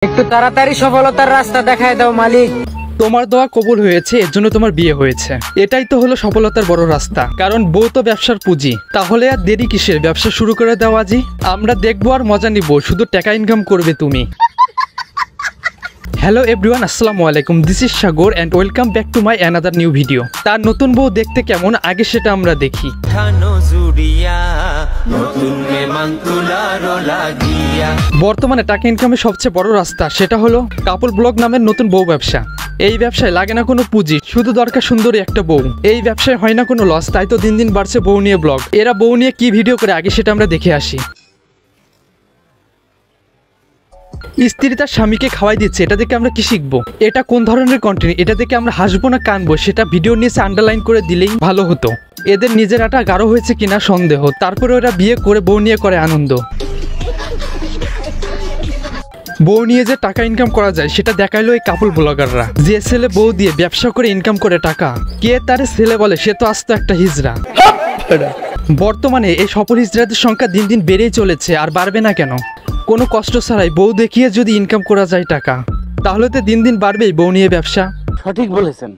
একটু তাড়াতাড়ি সফলতার রাস্তা দেখায় দাও মালিক। তোমার দোয়া কবুল হয়েছে, এর জন্য তোমার বিয়ে হয়েছে। এটাই তো হলো সফলতার বড় রাস্তা, কারণ বউ তো ব্যবসার পুঁজি। তাহলে আর দেরি কিসের, ব্যবসা শুরু করে দাও আজই। আমরা দেখবো আর মজা নিব, শুধু টাকা ইনকাম করবে তুমি। হ্যালো এভরিওয়ান, আসসালামু আলাইকুম। This is Sagar and welcome back to my another new video. তার নতুন বউ দেখতে কেমন আগে সেটা আমরা দেখি। বর্তমানে টাকা ইনকামের সবচেয়ে বড় রাস্তা সেটা হলো কাপল ব্লগ নামের নতুন বউ ব্যবসা। এই ব্যবসায় লাগে না কোনো পুঁজি, শুধু দরকার সুন্দরী একটা বউ। এই ব্যবসায় হয় না কোনো লস, তাই তো দিন দিন বাড়ছে বউ নিয়ে ব্লগ। এরা বউ নিয়ে কি ভিডিও করে আগে সেটা আমরা দেখে আসি। স্ত্রী তার স্বামীকে খাওয়াই দিচ্ছে, এটা দেখে আমরা কি শিখবো? এটা কোন ধরনের কন্টেন্ট? এটা দেখে আমরা হাসবো না কানবো সেটা ভিডিও নিচে আন্ডারলাইন করে দিলেই ভালো হতো। এদের নিজেরাটা গাঢ় হয়েছে কিনা সন্দেহ, তারপরে ওরা বিয়ে করে বউ নিয়ে করে আনন্দ। বউ নিয়ে যে টাকা ইনকাম করা যায় সেটা দেখাইলো এই কাপল ব্লগাররা। যে ছেলে বউ দিয়ে ব্যবসা করে ইনকাম করে টাকা, কে তার ছেলে বলে সে তো আস্ত একটা হিজড়া। বর্তমানে এই সফল হিজড়াদের সংখ্যা দিন দিন বেড়েই চলেছে, আর বাড়বে না কেন? কোনো কষ্ট ছাড়াই বউ দেখিয়ে যদি ইনকাম করা যায় টাকা, তাহলে তো দিন দিন বাড়বেই বউ নিয়ে ব্যবসা। সঠিক বলেছেন,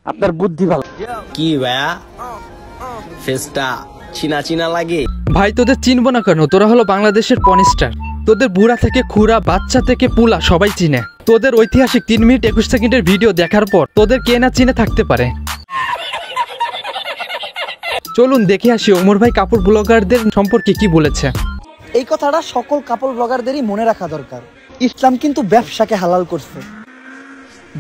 আপনার বুদ্ধি ভালো। কি ভাইয়া, ফেসটা চিনা চিনা লাগে। ভাই তোদের চিনবো না কেন? তোরা হলো বাংলাদেশের পর্নস্টার। তোদের বুড়া থেকে খুড়া, বাচ্চা থেকে পুলা সবাই চিনে। তোদের ঐতিহাসিক 3 মিনিট 21 সেকেন্ডের ভিডিও দেখার পর তোদের কে না চিনে থাকতে পারে। চলুন দেখে আসি ওমর ভাই কাপড় ব্লগারদের সম্পর্কে কি বলেছে। এই কথাটা সকল কাপড় ব্লগারদেরই মনে রাখা দরকার। ইসলাম কিন্তু ব্যবসাকে হালাল করছে,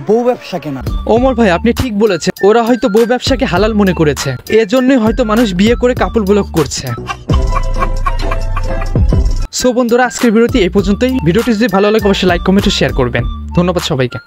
বউ ব্যবসাকে না। ওমর ভাই আপনি ঠিক বলেছেন, ওরা হয়তো বউ ব্যবসাকে হালাল মনে করেছে, এজন্যই হয়তো মানুষ বিয়ে করে কাপড় ব্লগ করছে। সো বন্ধুরা, আজকের ভিডিওটি এই পর্যন্তই। ভিডিওটি যদি ভালো লাগে অবশ্যই লাইক, কমেন্ট ও শেয়ার করবেন। ধন্যবাদ সবাইকে।